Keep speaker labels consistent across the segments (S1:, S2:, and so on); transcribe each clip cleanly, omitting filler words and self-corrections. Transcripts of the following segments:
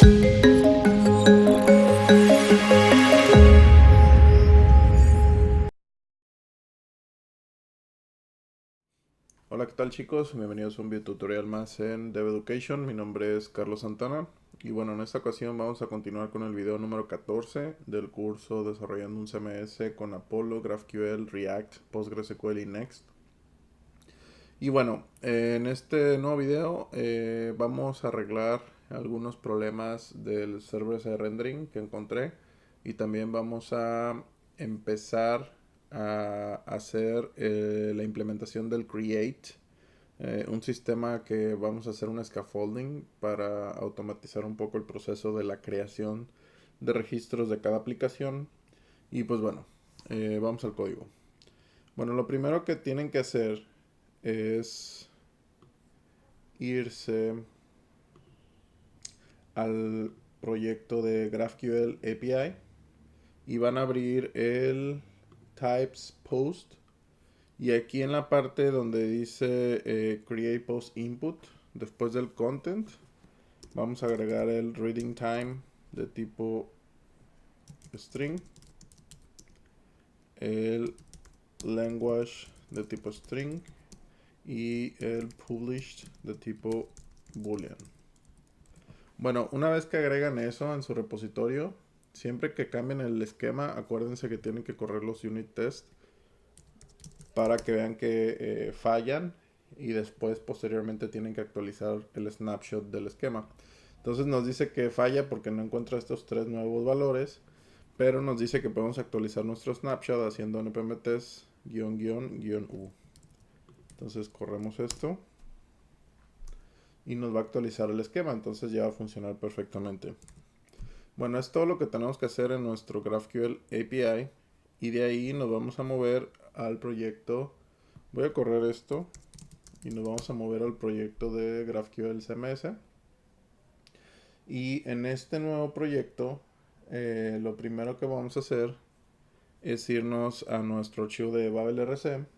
S1: Hola, ¿qué tal chicos? Bienvenidos a un video tutorial más en Dev Education. Mi nombre es Carlos Santana y bueno, en esta ocasión vamos a continuar con el video número 14 del curso Desarrollando un CMS con Apollo, GraphQL, React, PostgreSQL y Next. Y bueno, en este nuevo video vamos a arreglar algunos problemas del server-side rendering que encontré y también vamos a empezar a hacer la implementación del Create, un sistema que vamos a hacer un scaffolding para automatizar un poco el proceso de la creación de registros de cada aplicación. Y pues bueno, vamos al código. Bueno, lo primero que tienen que hacer es irse al proyecto de GraphQL API y van a abrir el types post, y aquí en la parte donde dice create post input, después del content vamos a agregar el reading time de tipo string, el language de tipo string y el published de tipo boolean. Bueno, una vez que agregan eso en su repositorio, siempre que cambien el esquema, acuérdense que tienen que correr los unit tests para que vean que fallan, y después posteriormente tienen que actualizar el snapshot del esquema. Entonces nos dice que falla porque no encuentra estos tres nuevos valores, pero nos dice que podemos actualizar nuestro snapshot haciendo npm-test --u. Entonces corremos esto y nos va a actualizar el esquema, entonces ya va a funcionar perfectamente. Bueno, es todo lo que tenemos que hacer en nuestro GraphQL API, y de ahí nos vamos a mover al proyecto. Voy a correr esto y nos vamos a mover al proyecto de GraphQL CMS. Y en este nuevo proyecto, lo primero que vamos a hacer es irnos a nuestro archivo de BabelRC.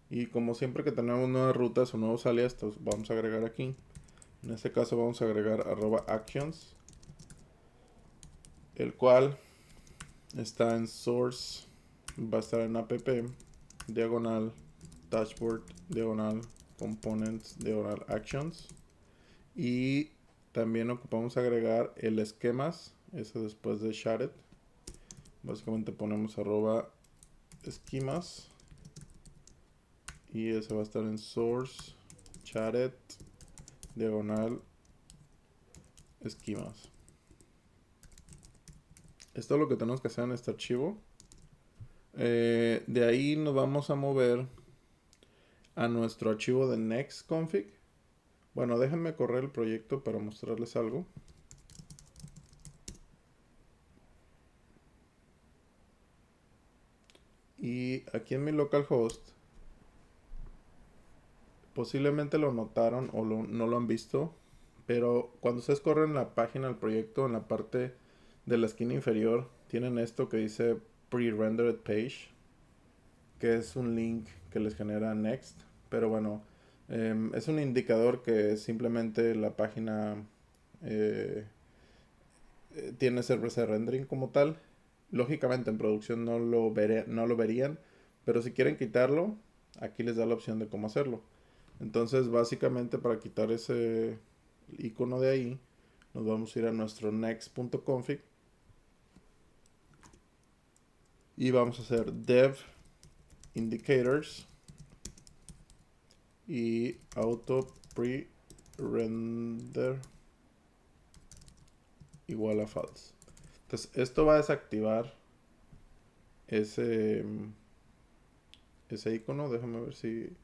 S1: Y como siempre que tenemos nuevas rutas o nuevos alias, vamos a agregar aquí. En este caso vamos a agregar @actions, el cual está en source, va a estar en app, diagonal, dashboard, diagonal, components, diagonal, actions. Y también ocupamos agregar el esquemas, eso después de shared. Básicamente ponemos @schemas y ese va a estar en source, shared, diagonal, esquemas. Esto es lo que tenemos que hacer en este archivo. De ahí nos vamos a mover a nuestro archivo de next config. Bueno, déjenme correr el proyecto para mostrarles algo. Y aquí en mi localhost, posiblemente lo notaron o no lo han visto, pero cuando ustedes corren la página del proyecto, en la parte de la esquina inferior, tienen esto que dice pre-rendered page, que es un link que les genera Next. Pero bueno, es un indicador que simplemente la página eh, tiene server-side rendering como tal. Lógicamente en producción no lo verían, pero si quieren quitarlo, aquí les da la opción de cómo hacerlo. Entonces básicamente para quitar ese icono de ahí, nos vamos a ir a nuestro next.config y vamos a hacer dev indicators y auto pre-render igual a false. Entonces esto va a desactivar ese icono. Déjame ver si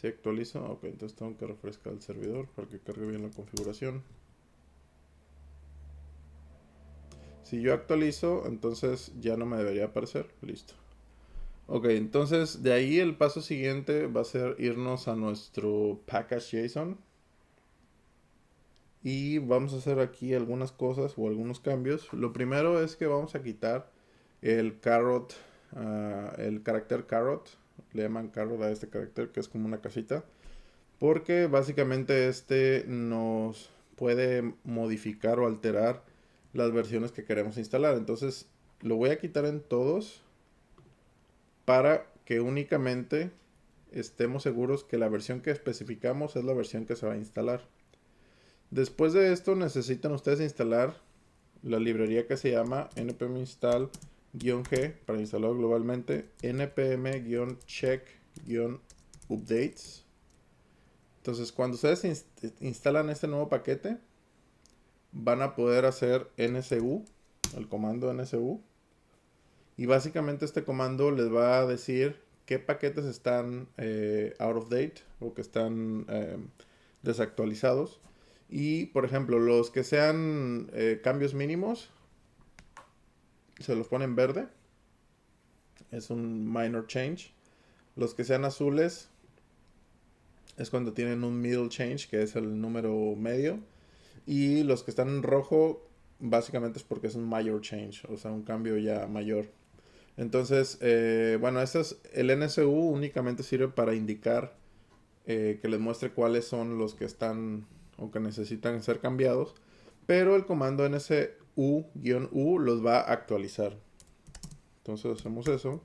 S1: actualizo. Ok, entonces tengo que refrescar el servidor para que cargue bien la configuración. Si yo actualizo, entonces ya no me debería aparecer. Listo. Ok, entonces de ahí el paso siguiente va a ser irnos a nuestro package.json. Y vamos a hacer aquí algunas cosas o algunos cambios. Lo primero es que vamos a quitar el carrot, el carácter carrot. Le llaman carrot a este carácter que es como una casita, porque básicamente este nos puede modificar o alterar las versiones que queremos instalar. Entonces lo voy a quitar en todos para que únicamente estemos seguros que la versión que especificamos es la versión que se va a instalar. Después de esto necesitan ustedes instalar la librería que se llama npm install-g para instalarlo globalmente, npm-check-updates. Entonces cuando ustedes instalan este nuevo paquete, van a poder hacer nsu, el comando nsu, y básicamente este comando les va a decir qué paquetes están out of date o que están desactualizados. Y por ejemplo, los que sean cambios mínimos, se los pone en verde. Es un minor change. Los que sean azules es cuando tienen un middle change, que es el número medio. Y los que están en rojo, básicamente es porque es un major change, o sea, un cambio ya mayor. Entonces, bueno, el NSU únicamente sirve para indicar que les muestre cuáles son los que están o que necesitan ser cambiados. Pero el comando NSU-U los va a actualizar. Entonces hacemos eso.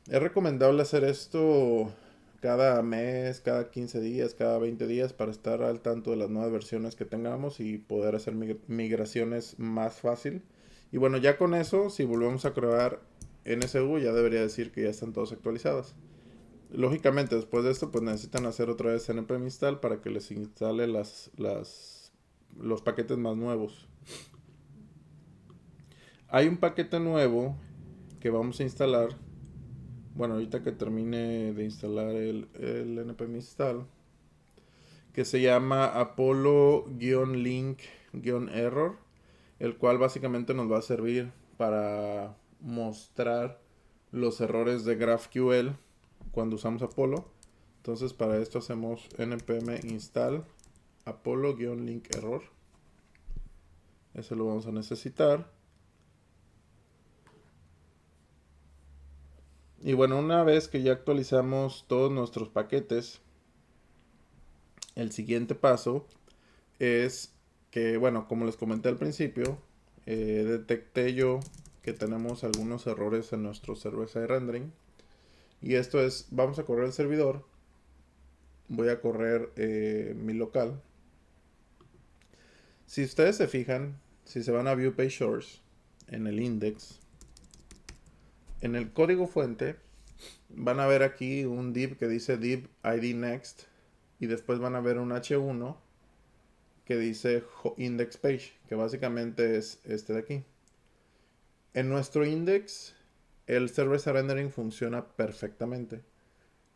S1: Es recomendable hacer esto cada mes, cada 15 días, cada 20 días para estar al tanto de las nuevas versiones que tengamos y poder hacer migraciones más fácil. Y bueno, ya con eso, si volvemos a crear NSU, ya debería decir que ya están todas actualizadas. Lógicamente, después de esto, pues necesitan hacer otra vez npm install para que les instale los paquetes más nuevos. Hay un paquete nuevo que vamos a instalar. Bueno, ahorita que termine de instalar el npm install, que se llama Apollo-link-error, el cual básicamente nos va a servir para mostrar los errores de GraphQL cuando usamos Apollo. Entonces para esto hacemos npm install Apollo-link-error. Ese lo vamos a necesitar. Y bueno, una vez que ya actualizamos todos nuestros paquetes, el siguiente paso es que, bueno, como les comenté al principio, detecté yo que tenemos algunos errores en nuestro server-side rendering. Y esto es, vamos a correr el servidor, voy a correr mi local. Si ustedes se fijan, si se van a View Page Source, en el index, en el código fuente, van a ver aquí un div que dice div id next, y después van a ver un h1 que dice index page, que básicamente es este de aquí. En nuestro index, el server-side rendering funciona perfectamente.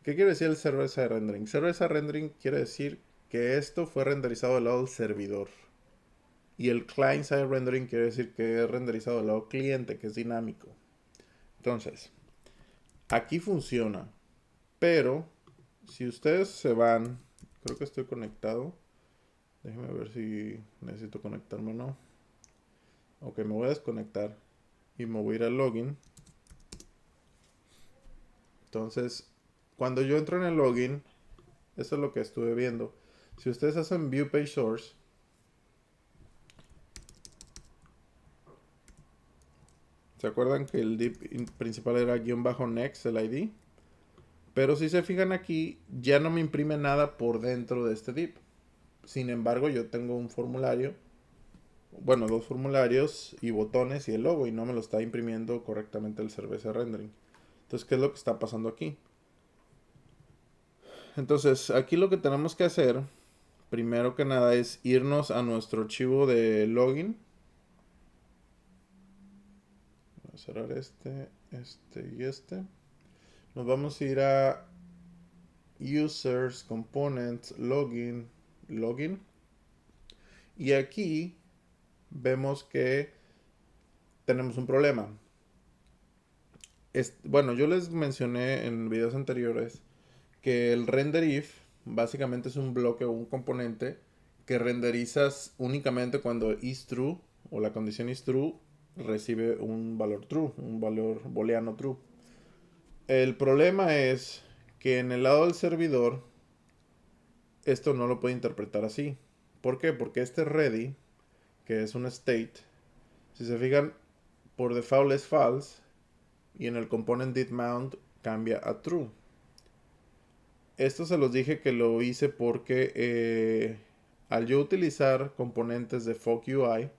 S1: ¿Qué quiere decir el server-side rendering? Server-side rendering quiere decir que esto fue renderizado del lado del servidor. Y el client-side rendering quiere decir que es renderizado del lado cliente, que es dinámico. Entonces, aquí funciona. Pero, si ustedes se van, creo que estoy conectado. Déjenme ver si necesito conectarme o no. Ok, me voy a desconectar y me voy a ir al login. Entonces, cuando yo entro en el login, eso es lo que estuve viendo. Si ustedes hacen View Page Source, ¿se acuerdan que el div principal era _next, el ID? Pero si se fijan aquí, ya no me imprime nada por dentro de este div. Sin embargo, yo tengo un formulario, bueno, dos formularios y botones y el logo, y no me lo está imprimiendo correctamente el server-side rendering. Entonces, ¿qué es lo que está pasando aquí? Entonces, aquí lo que tenemos que hacer, primero que nada, es irnos a nuestro archivo de login. Voy a cerrar este y este. Nos vamos a ir a Users, Components, Login, Login. Y aquí vemos que tenemos un problema. Bueno, yo les mencioné en videos anteriores que el render if básicamente es un bloque o un componente que renderizas únicamente cuando is true o la condición is true recibe un valor true, un valor booleano true. El problema es que en el lado del servidor esto no lo puede interpretar así. ¿Por qué? Porque este ready, que es un state, si se fijan, por default es false y en el component didMount cambia a true. Esto se los dije que lo hice porque al yo utilizar componentes de FogUI,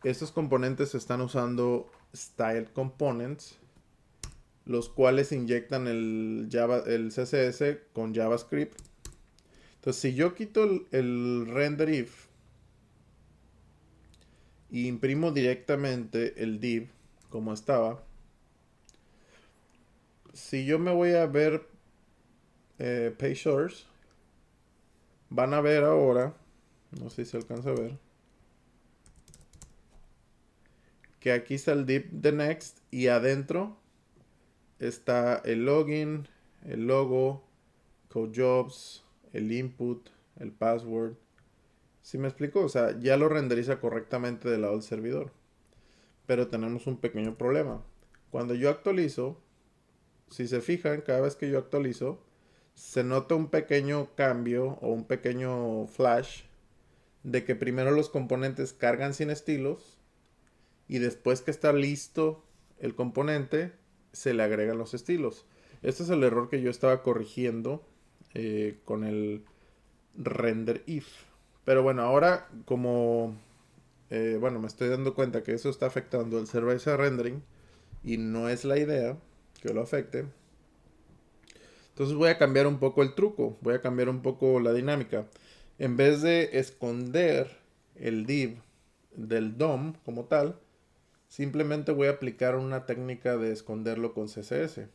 S1: estos componentes están usando style components, los cuales inyectan el CSS con JavaScript. Entonces, si yo quito el render if y imprimo directamente el div como estaba, si yo me voy a ver page source, van a ver ahora, no sé si se alcanza a ver, que aquí está el div de next y adentro está el login, el logo, code jobs, el input, el password. ¿Sí me explico? O sea, ya lo renderiza correctamente del lado del servidor. Pero tenemos un pequeño problema. Cuando yo actualizo, si se fijan, cada vez que yo actualizo, se nota un pequeño cambio o un pequeño flash de que primero los componentes cargan sin estilos y después que está listo el componente, se le agregan los estilos. Este es el error que yo estaba corrigiendo con el render if. Pero bueno, ahora como bueno, me estoy dando cuenta que eso está afectando el server-side rendering y no es la idea que lo afecte. Entonces voy a cambiar un poco el truco, voy a cambiar un poco la dinámica. En vez de esconder el div del DOM como tal, simplemente voy a aplicar una técnica de esconderlo con CSS.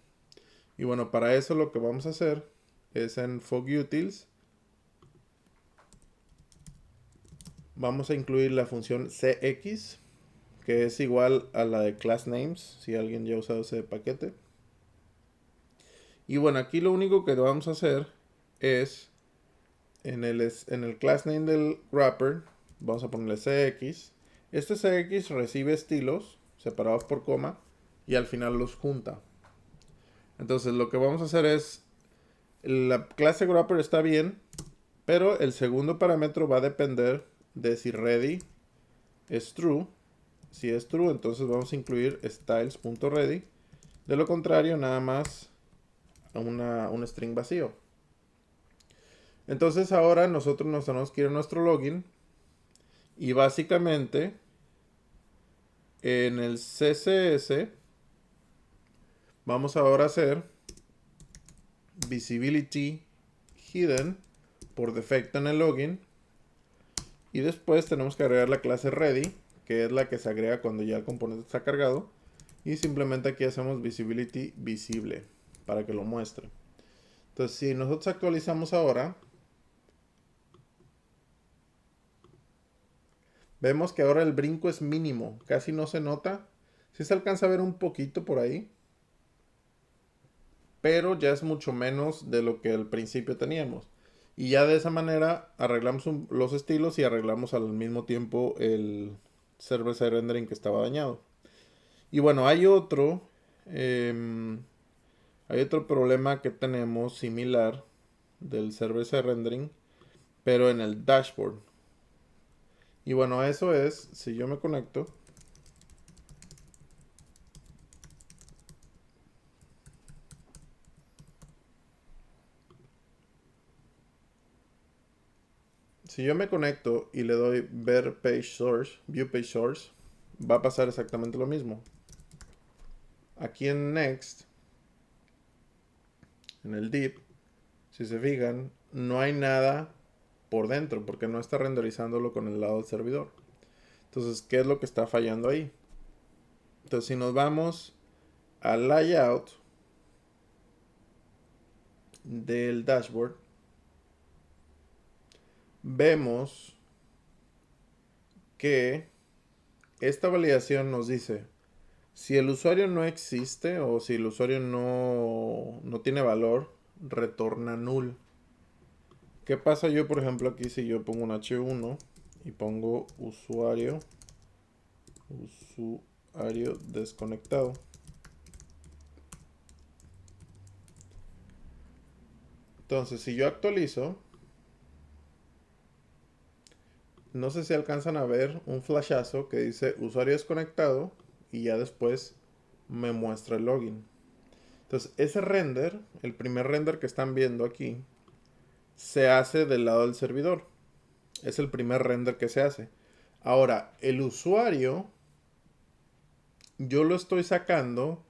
S1: Y bueno, para eso lo que vamos a hacer es en FogUtils vamos a incluir la función cx, que es igual a la de classNames, si alguien ya ha usado ese paquete. Y bueno, aquí lo único que vamos a hacer es en el className del wrapper, vamos a ponerle cx. Este cx recibe estilos separados por coma y al final los junta. Entonces lo que vamos a hacer es, la clase wrapper está bien, pero el segundo parámetro va a depender de si ready es true. Si es true, entonces vamos a incluir styles.ready. De lo contrario, nada más un string vacío. Entonces ahora nosotros nos tenemos que ir a nuestro login y básicamente en el CSS vamos ahora a hacer visibility hidden por defecto en el login y después tenemos que agregar la clase ready, que es la que se agrega cuando ya el componente está cargado, y simplemente aquí hacemos visibility visible para que lo muestre. Entonces si nosotros actualizamos ahora, vemos que ahora el brinco es mínimo, casi no se nota. Sí se alcanza a ver un poquito por ahí, pero ya es mucho menos de lo que al principio teníamos. Y ya de esa manera arreglamos los estilos y arreglamos al mismo tiempo el server-side rendering que estaba dañado. Y bueno, hay otro problema que tenemos similar del server-side rendering, pero en el dashboard. Y bueno, eso es, si yo me conecto, si yo me conecto y le doy ver page source, view page source, va a pasar exactamente lo mismo. Aquí en next, en el div, si se fijan, no hay nada por dentro porque no está renderizándolo con el lado del servidor. Entonces, ¿qué es lo que está fallando ahí? Entonces, si nos vamos al layout del dashboard, vemos que esta validación nos dice si el usuario no existe o si el usuario no tiene valor, retorna null. ¿Qué pasa yo, por ejemplo, aquí si yo pongo un h1 y pongo usuario desconectado? Entonces, si yo actualizo, no sé si alcanzan a ver un flashazo que dice usuario desconectado y ya después me muestra el login. Entonces, ese render, el primer render que están viendo aquí, se hace del lado del servidor. Es el primer render que se hace. Ahora, el usuario, yo lo estoy sacando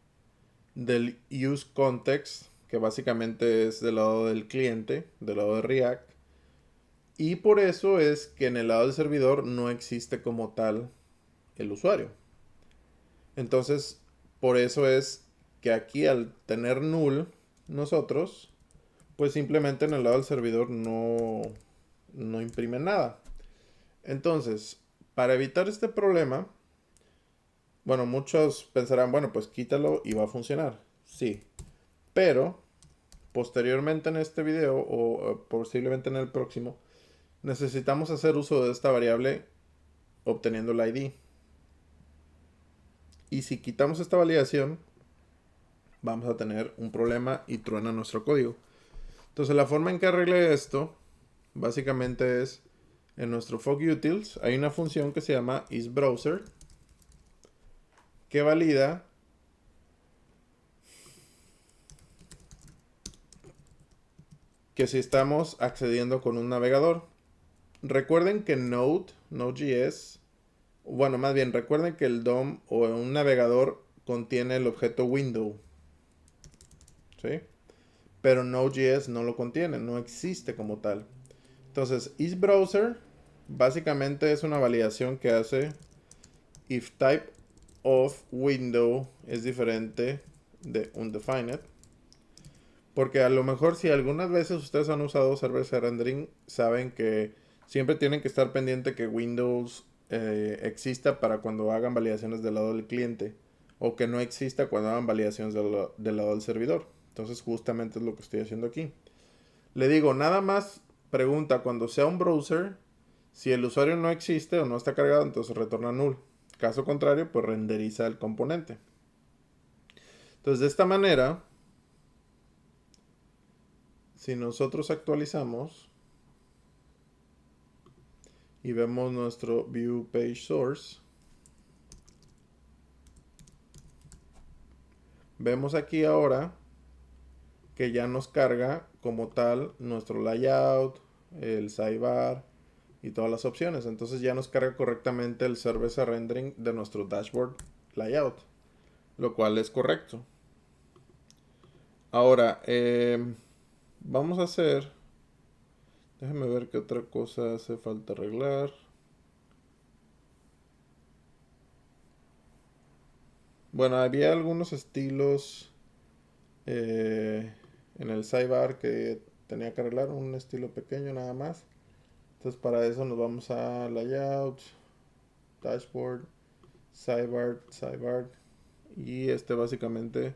S1: del use context, que básicamente es del lado del cliente, del lado de React. Y por eso es que en el lado del servidor no existe como tal el usuario. Entonces, por eso es que aquí al tener null nosotros, pues simplemente en el lado del servidor no imprime nada. Entonces, para evitar este problema, bueno, muchos pensarán, bueno, pues quítalo y va a funcionar. Sí, pero posteriormente en este video o posiblemente en el próximo, necesitamos hacer uso de esta variable obteniendo el ID. Y si quitamos esta validación, vamos a tener un problema y truena nuestro código. Entonces la forma en que arregle esto, básicamente es en nuestro fogutils hay una función que se llama isBrowser que valida que si estamos accediendo con un navegador. Recuerden que Node.js, bueno, más bien recuerden que el DOM o un navegador contiene el objeto window, ¿sí? Pero Node.js no lo contiene, no existe como tal. Entonces, isBrowser básicamente es una validación que hace if type of window es diferente de undefined. Porque a lo mejor si algunas veces ustedes han usado server-side rendering, saben que siempre tienen que estar pendiente que Windows exista para cuando hagan validaciones del lado del cliente. O que no exista cuando hagan validaciones del lado del servidor. Entonces justamente es lo que estoy haciendo aquí. Le digo, nada más pregunta cuando sea un browser, si el usuario no existe o no está cargado, entonces retorna null. Caso contrario, pues renderiza el componente. Entonces de esta manera, si nosotros actualizamos y vemos nuestro view page source, vemos aquí ahora que ya nos carga como tal nuestro layout, el sidebar y todas las opciones. Entonces ya nos carga correctamente el service rendering de nuestro dashboard layout, lo cual es correcto. Ahora, vamos a hacer, déjenme ver qué otra cosa hace falta arreglar. Bueno, había algunos estilos en el sidebar que tenía que arreglar, un estilo pequeño nada más. Entonces para eso nos vamos a layout, dashboard, sidebar y básicamente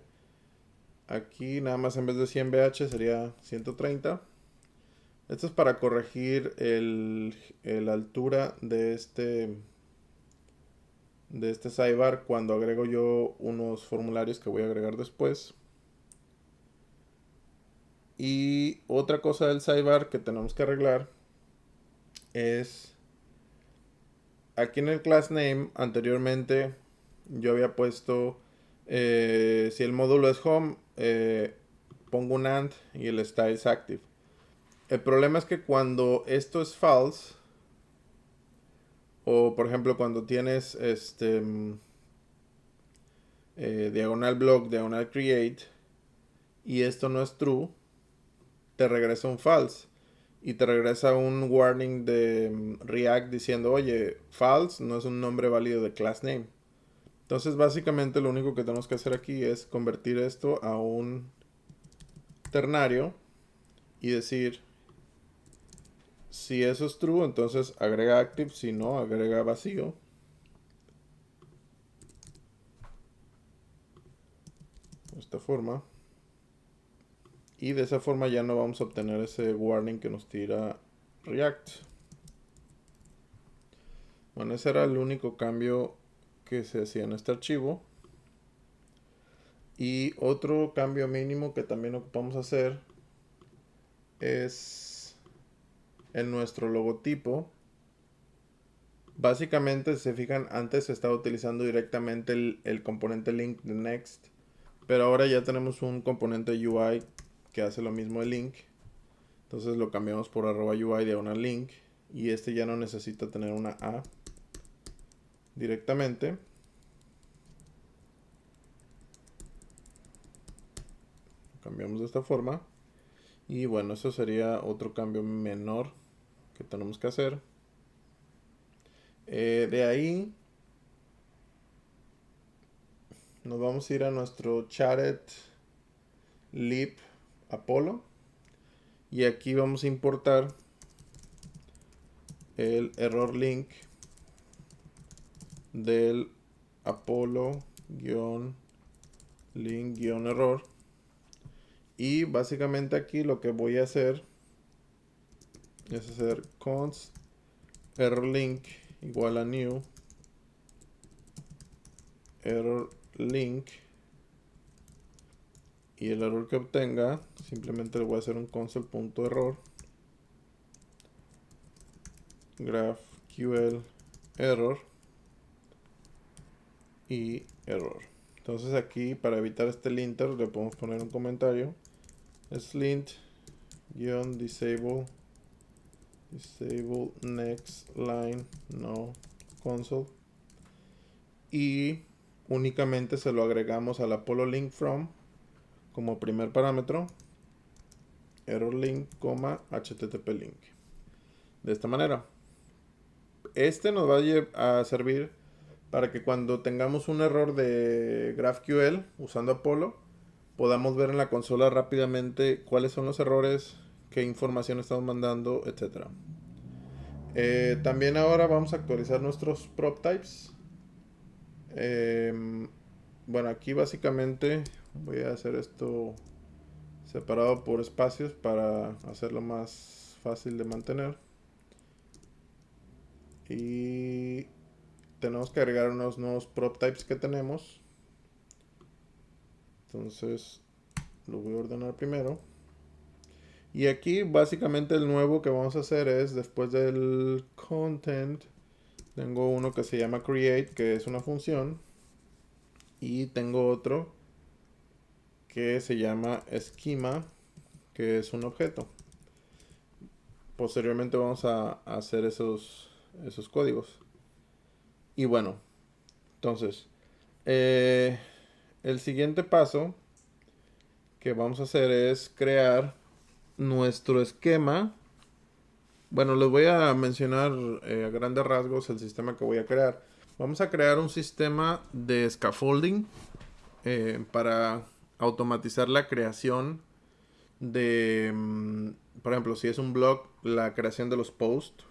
S1: aquí nada más en vez de 100 BH sería 130. Esto es para corregir la altura de este sidebar cuando agrego yo unos formularios que voy a agregar después. Y otra cosa del sidebar que tenemos que arreglar es aquí en el class name anteriormente yo había puesto si el módulo es home pongo un and y el style es active. El problema es que cuando esto es false o por ejemplo cuando tienes diagonal block, diagonal create y esto no es true, te regresa un false y te regresa un warning de React diciendo, oye, false no es un nombre válido de class name. Entonces básicamente lo único que tenemos que hacer aquí es convertir esto a un ternario y decir si eso es true, entonces agrega active, si no, agrega vacío. De esta forma. Y de esa forma ya no vamos a obtener ese warning que nos tira React. Bueno, ese era el único cambio que se hacía en este archivo. Y otro cambio mínimo que también ocupamos hacer es en nuestro logotipo. Básicamente, si se fijan, antes se estaba utilizando directamente el componente link de Next, pero ahora ya tenemos un componente UI que hace lo mismo de link. Entonces lo cambiamos por @UI de una link y este ya no necesita tener una A directamente. Lo cambiamos de esta forma. Y bueno, eso sería otro cambio menor que tenemos que hacer. De ahí nos vamos a ir a nuestro Chatted lib Apollo. Y aquí vamos a importar el error link del Apollo-link-error. Y básicamente aquí lo que voy a hacer es hacer const error link igual a new error link, y el error que obtenga simplemente le voy a hacer un console.error GraphQL error y error. Entonces aquí, para evitar este linter, le podemos poner un comentario: slint-disable next line no console, y únicamente se lo agregamos al Apollo link from como primer parámetro, error link, http link. De esta manera, este nos va a servir para que cuando tengamos un error de GraphQL usando Apollo, podamos ver en la consola rápidamente cuáles son los errores, qué información estamos mandando, etc. También ahora vamos a actualizar nuestros prop types. Bueno, aquí básicamente voy a hacer esto separado por espacios para hacerlo más fácil de mantener. Y tenemos que agregar unos nuevos prop types que tenemos. Entonces lo voy a ordenar primero. Y aquí básicamente el nuevo que vamos a hacer es, después del content, tengo uno que se llama create, que es una función. Y tengo otro que se llama schema, que es un objeto. Posteriormente vamos a hacer esos códigos. Y bueno, entonces, el siguiente paso que vamos a hacer es crear nuestro esquema. Bueno, les voy a mencionar a grandes rasgos el sistema que voy a crear. Vamos a crear un sistema de scaffolding para automatizar la creación de, por ejemplo, si es un blog, la creación de los posts,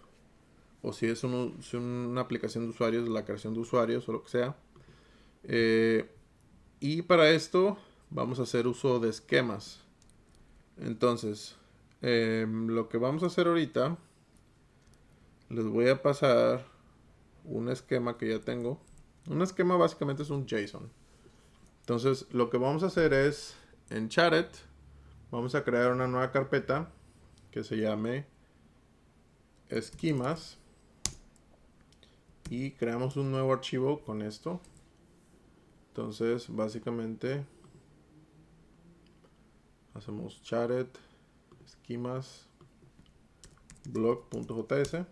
S1: o si es una aplicación de usuarios, la creación de usuarios o lo que sea. Y para esto vamos a hacer uso de esquemas. Entonces, lo que vamos a hacer ahorita, les voy a pasar un esquema que ya tengo. Un esquema básicamente es un JSON. Entonces, lo que vamos a hacer es, en Chatted, vamos a crear una nueva carpeta que se llame esquemas. Y creamos un nuevo archivo con esto. Entonces, básicamente, hacemos Chatted esquemas blog.js.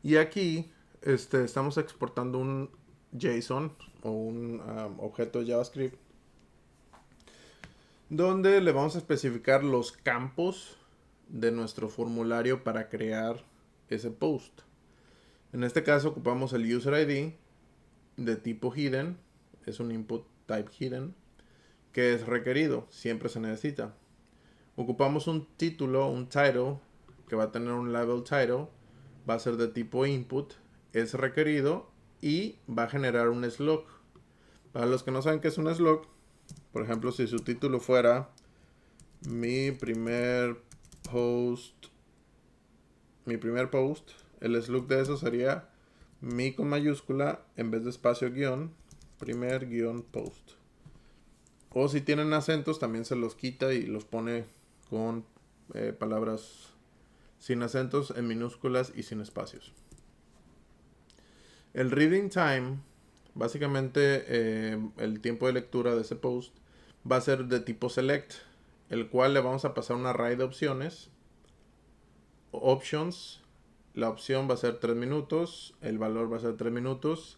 S1: Y aquí estamos exportando un JSON o un objeto de JavaScript, donde le vamos a especificar los campos de nuestro formulario para crear ese post. En este caso ocupamos el user ID de tipo hidden, es un input type hidden, que es requerido, siempre se necesita. Ocupamos un título, un title, que va a tener un label title, va a ser de tipo input, es requerido y va a generar un slug. Para los que no saben qué es un slug, por ejemplo, si su título fuera mi primer post, el slug de eso sería mi con mayúscula en vez de espacio guión, primer guión post. O si tienen acentos también se los quita y los pone con palabras sin acentos, en minúsculas y sin espacios. El reading time, básicamente el tiempo de lectura de ese post, va a ser de tipo select, el cual le vamos a pasar un array de opciones. Options, la opción va a ser 3 minutos, el valor va a ser 3 minutos.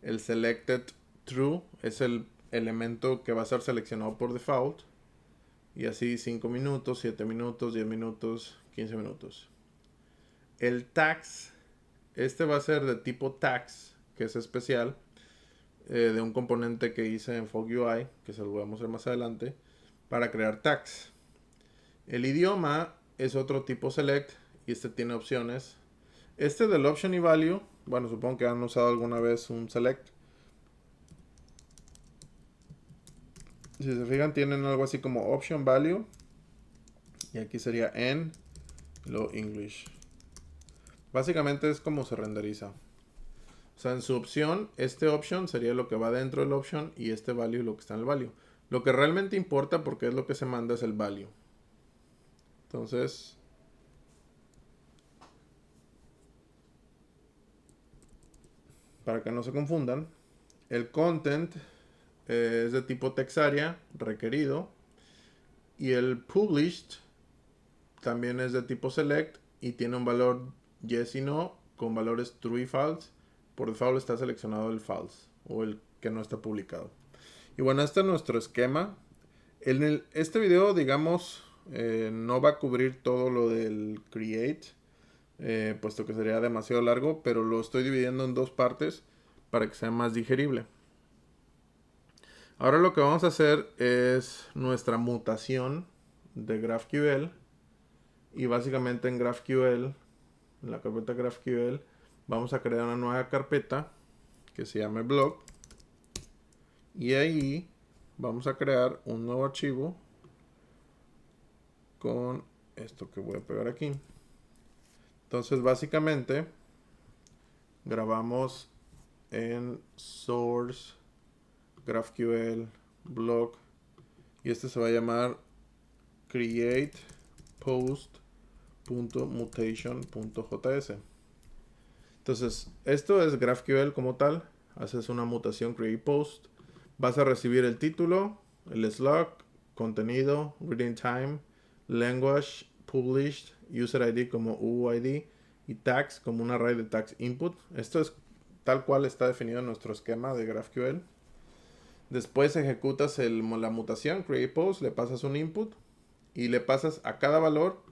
S1: El selected true es el elemento que va a ser seleccionado por default. Y así 5 minutos, 7 minutos, 10 minutos, 15 minutos. El tags, este va a ser de tipo tags, que es especial, de un componente que hice en Fog UI, que se lo voy a mostrar más adelante, para crear tags. El idioma es otro tipo select y este tiene opciones. Este del option y value, bueno, supongo que han usado alguna vez un select. Si se fijan, tienen algo así como option value. Y aquí sería en lo English. Básicamente es como se renderiza. O sea, en su opción, este option sería lo que va dentro del option y este value lo que está en el value. Lo que realmente importa, porque es lo que se manda, es el value. Entonces, para que no se confundan, el content es de tipo textarea, requerido. Y el published también es de tipo select y tiene un valor yes y no con valores true y false. Por default está seleccionado el false o el que no está publicado. Y bueno, este es nuestro esquema. En este video, digamos, no va a cubrir todo lo del create, puesto que sería demasiado largo, pero lo estoy dividiendo en dos partes para que sea más digerible. Ahora lo que vamos a hacer es nuestra mutación de GraphQL. Y básicamente en GraphQL, en la carpeta GraphQL, vamos a crear una nueva carpeta que se llame blog. Y ahí vamos a crear un nuevo archivo con esto que voy a pegar aquí. Entonces básicamente grabamos en source GraphQL blog y este se va a llamar create post.mutation.js. Entonces, esto es GraphQL como tal. Haces una mutación create post. Vas a recibir el título, el slug, contenido, reading time, language, published, user ID como UID y tags como un array de tags input. Esto es tal cual está definido en nuestro esquema de GraphQL. Después ejecutas la mutación create post, le pasas un input y le pasas a cada valor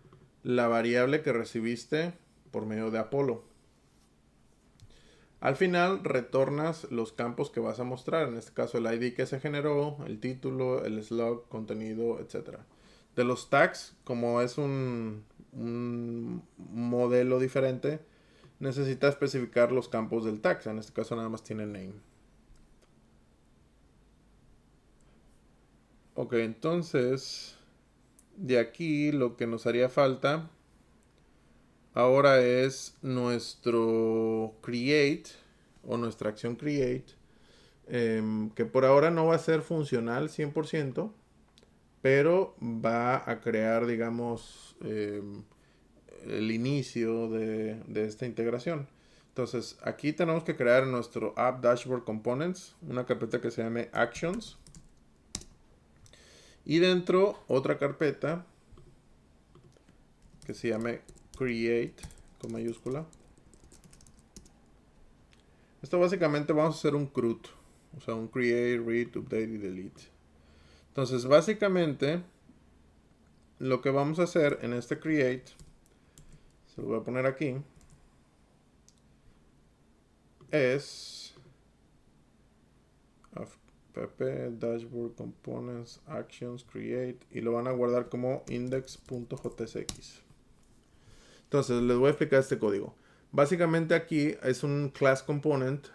S1: la variable que recibiste por medio de Apollo. Al final retornas los campos que vas a mostrar, en este caso el ID que se generó, el título, el slug, contenido, etc. De los tags, como es un modelo diferente, necesita especificar los campos del tag, en este caso nada más tiene name. Ok, entonces de aquí lo que nos haría falta ahora es nuestro create o nuestra acción create, que por ahora no va a ser funcional 100%, pero va a crear, digamos, el inicio de esta integración. Entonces aquí tenemos que crear nuestro app dashboard components, una carpeta que se llame actions, y dentro otra carpeta que se llame create con mayúscula. Esto básicamente vamos a hacer un CRUD, o sea, un create, read, update y delete. Entonces básicamente lo que vamos a hacer en este create, se lo voy a poner aquí, es pp dashboard components actions create y lo van a guardar como index.jsx. Entonces les voy a explicar este código. Básicamente aquí es un class component.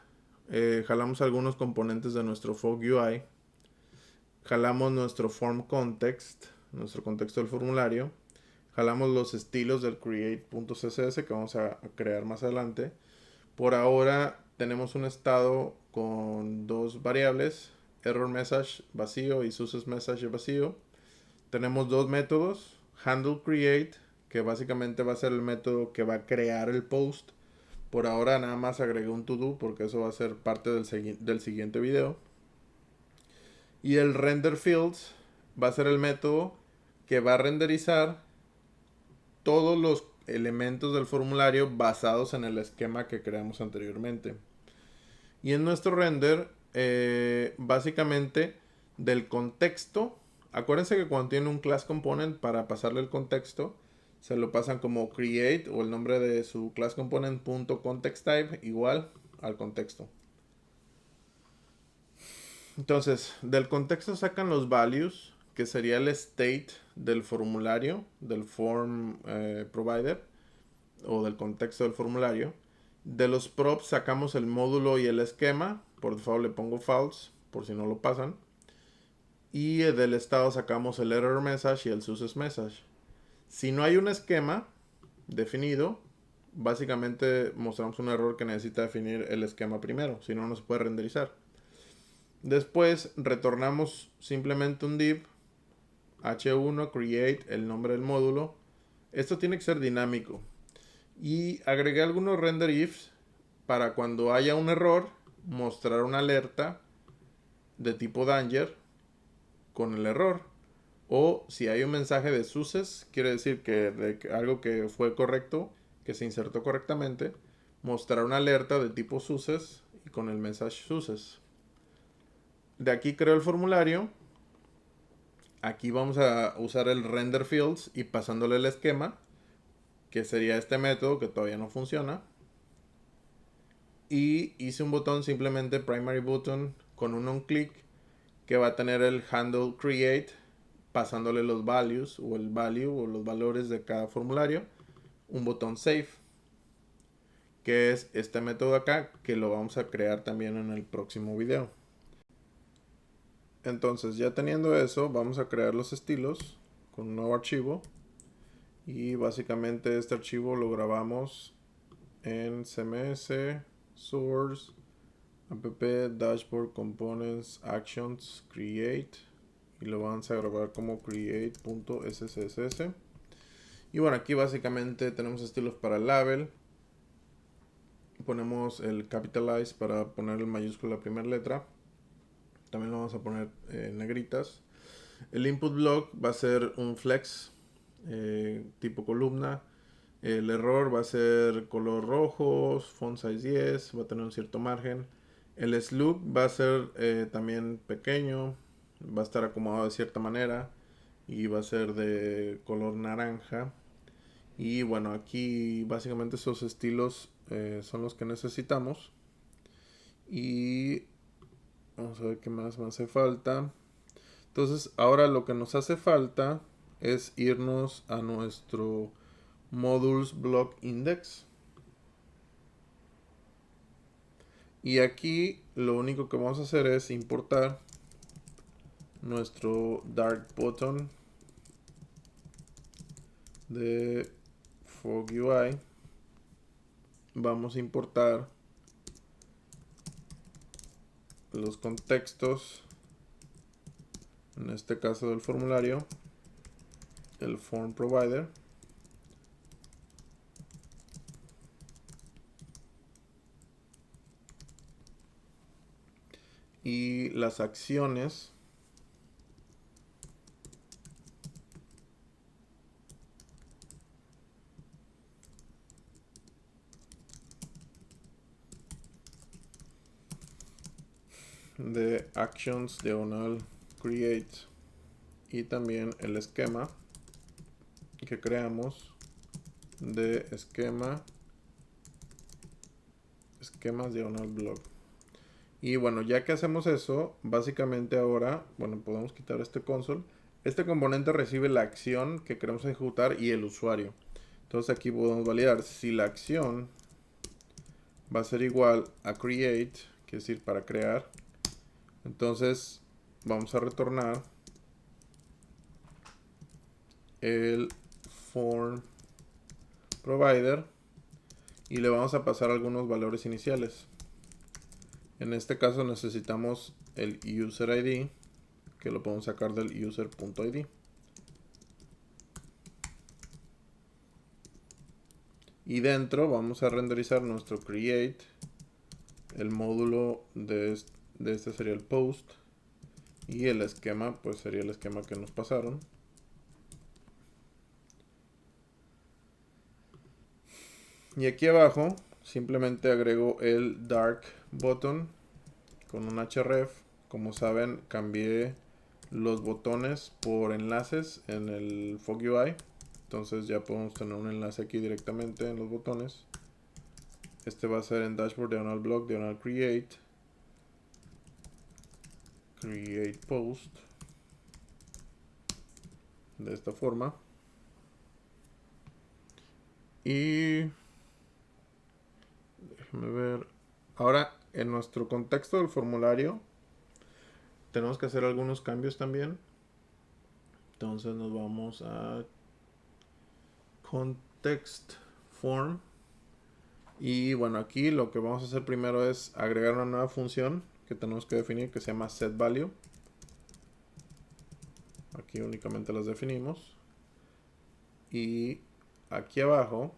S1: Jalamos algunos componentes de nuestro Fog UI. Jalamos nuestro form context, nuestro contexto del formulario. Jalamos los estilos del create.css que vamos a crear más adelante. Por ahora tenemos un estado con dos variables, error message vacío y success message vacío. Tenemos dos métodos, handle create, que básicamente va a ser el método que va a crear el post. Por ahora nada más agregué un to-do porque eso va a ser parte del siguiente video. Y el render fields va a ser el método que va a renderizar todos los elementos del formulario basados en el esquema que creamos anteriormente. Y en nuestro render, básicamente del contexto, acuérdense que cuando tienen un class component, para pasarle el contexto, se lo pasan como create o el nombre de su class component .contextType igual al contexto. Entonces, del contexto sacan los values, que sería el state del formulario, del form provider, o del contexto del formulario. De los props sacamos el módulo y el esquema. Por default le pongo false, por si no lo pasan. Y del estado sacamos el error message y el success message. Si no hay un esquema definido, básicamente mostramos un error que necesita definir el esquema primero. Si no, no se puede renderizar. Después retornamos simplemente un div h1 create el nombre del módulo. Esto tiene que ser dinámico. Y agregué algunos render ifs para cuando haya un error mostrar una alerta de tipo danger con el error. O si hay un mensaje de success, quiere decir que algo que fue correcto, que se insertó correctamente, mostrar una alerta de tipo success y con el mensaje success. De aquí creo el formulario. Aquí vamos a usar el render fields y pasándole el esquema, que sería este método que todavía no funciona. Y hice un botón simplemente primary button con un on-click que va a tener el handle create pasándole los values o el value o los valores de cada formulario. Un botón save, que es este método acá, que lo vamos a crear también en el próximo video. Entonces, ya teniendo eso, vamos a crear los estilos con un nuevo archivo. Y básicamente este archivo lo grabamos en CMS, Source, App, Dashboard, Components, Actions, Create. Y lo vamos a grabar como create.scss. Y bueno, aquí básicamente tenemos estilos para el label. Ponemos el capitalize para poner el mayúscula a la primera letra. También lo vamos a poner en negritas. El input block va a ser un flex tipo columna. El error va a ser color rojo, font size 10, va a tener un cierto margen. El slug va a ser también pequeño, va a estar acomodado de cierta manera y va a ser de color naranja. Y bueno, aquí básicamente esos estilos son los que necesitamos. Y vamos a ver qué más me hace falta. Entonces ahora lo que nos hace falta es irnos a nuestro modules block index. Y aquí lo único que vamos a hacer es importar nuestro dark button de Fog UI. Vamos a importar los contextos, en este caso del formulario, el form provider. Y las acciones de actions diagonal create y también el esquema que creamos de esquemas diagonal blog. Y bueno, ya que hacemos eso, básicamente ahora, bueno, podemos quitar este console. Este componente recibe la acción que queremos ejecutar y el usuario. Entonces aquí podemos validar si la acción va a ser igual a create, que es decir, para crear. Entonces vamos a retornar el form provider y le vamos a pasar algunos valores iniciales. En este caso necesitamos el user ID, que lo podemos sacar del user.id. Y dentro vamos a renderizar nuestro create. El módulo de este sería el post. Y el esquema, pues sería el esquema que nos pasaron. Y aquí abajo simplemente agrego el dark button con un href. Como saben, cambié los botones por enlaces en el Fog UI. Entonces ya podemos tener un enlace aquí directamente en los botones. Este va a ser en dashboard, diagonal blog, diagonal create post. De esta forma. Y déjame ver. Ahora, en nuestro contexto del formulario, tenemos que hacer algunos cambios también. Entonces nos vamos a context form. Y bueno, aquí lo que vamos a hacer primero es agregar una nueva función que tenemos que definir, que se llama setValue. Aquí únicamente las definimos. Y aquí abajo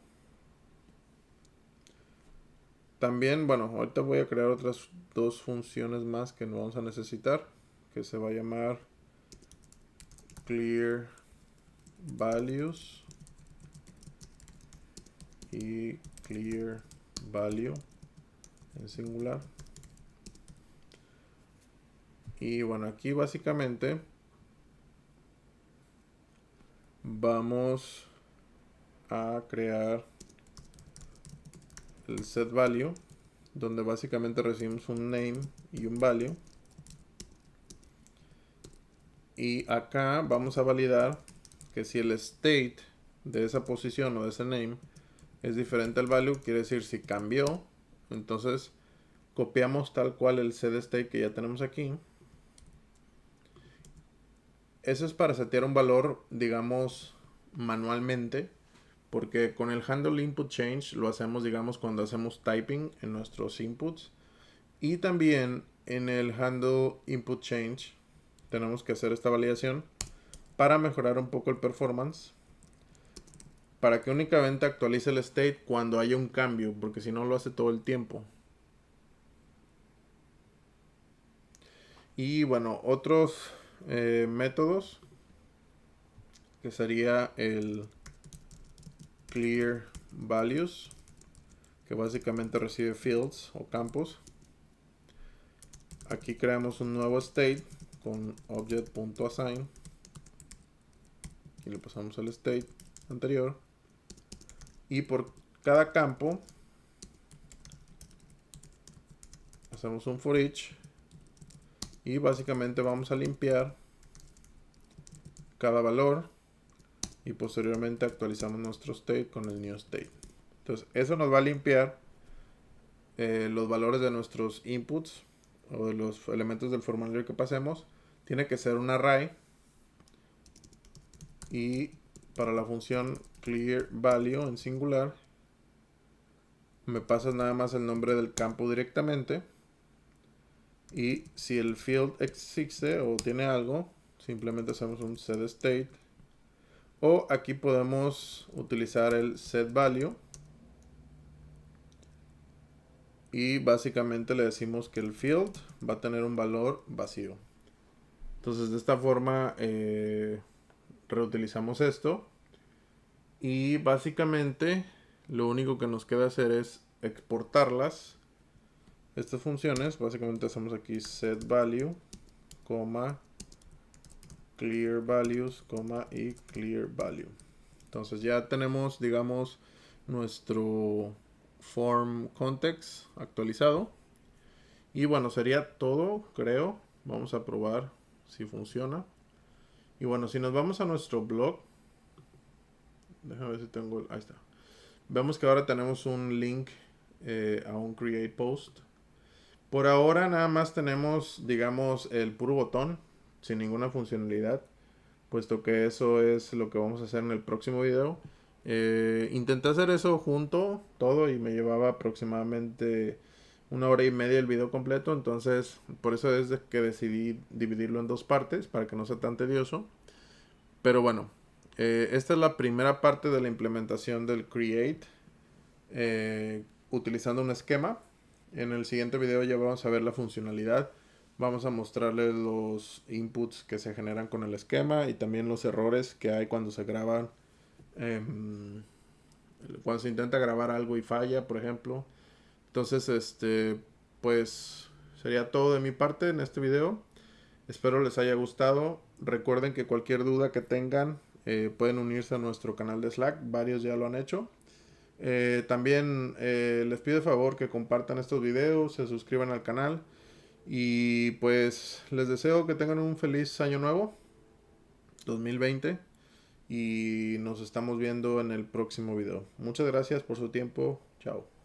S1: también, bueno, ahorita voy a crear otras dos funciones más que no vamos a necesitar, que se va a llamar clear values y clear value en singular. Y bueno, aquí básicamente vamos a crear el setValue, donde básicamente recibimos un name y un value. Y acá vamos a validar que si el state de esa posición o de ese name es diferente al value, quiere decir si cambió, entonces copiamos tal cual el setState que ya tenemos aquí. Eso es para setear un valor, digamos, manualmente, porque con el handle input change lo hacemos, digamos, cuando hacemos typing en nuestros inputs. Y también en el handle input change tenemos que hacer esta validación para mejorar un poco el performance, para que únicamente actualice el state cuando haya un cambio, porque si no lo hace todo el tiempo. Y bueno, otros métodos, que sería el clear values, que básicamente recibe fields o campos. Aquí creamos un nuevo state con object.assign. Aquí le pasamos el state anterior. Y por cada campo hacemos un for each. Y básicamente vamos a limpiar cada valor. Y posteriormente actualizamos nuestro state con el new state. Entonces eso nos va a limpiar los valores de nuestros inputs o de los elementos del formulario que pasemos. Tiene que ser un array. Y para la función clear value en singular, me pasas nada más el nombre del campo directamente. Y si el field existe o tiene algo, simplemente hacemos un setState. O aquí podemos utilizar el setValue. Y básicamente le decimos que el field va a tener un valor vacío. Entonces de esta forma reutilizamos esto. Y básicamente lo único que nos queda hacer es exportarlas. Estas funciones, básicamente hacemos aquí setValue, clear values, y clear value. Entonces ya tenemos, digamos, nuestro form context actualizado. Y bueno, sería todo, creo. Vamos a probar si funciona. Y bueno, si nos vamos a nuestro blog, déjame ver si tengo, ahí está. Vemos que ahora tenemos un link a un create post. Por ahora nada más tenemos, digamos, el puro botón sin ninguna funcionalidad, puesto que eso es lo que vamos a hacer en el próximo video. Intenté hacer eso junto todo y me llevaba aproximadamente 1 hora y media el video completo, entonces por eso es que decidí dividirlo en dos partes para que no sea tan tedioso. Pero bueno, esta es la primera parte de la implementación del create. utilizando un esquema. En el siguiente video ya vamos a ver la funcionalidad. Vamos a mostrarles los inputs que se generan con el esquema y también los errores que hay cuando se graban. Cuando se intenta grabar algo y falla, por ejemplo. Entonces, pues sería todo de mi parte en este video. Espero les haya gustado. Recuerden que cualquier duda que tengan pueden unirse a nuestro canal de Slack. Varios ya lo han hecho. También les pido de favor que compartan estos videos, se suscriban al canal. Y pues les deseo que tengan un feliz año nuevo 2020. Y nos estamos viendo en el próximo video. Muchas gracias por su tiempo. Chao.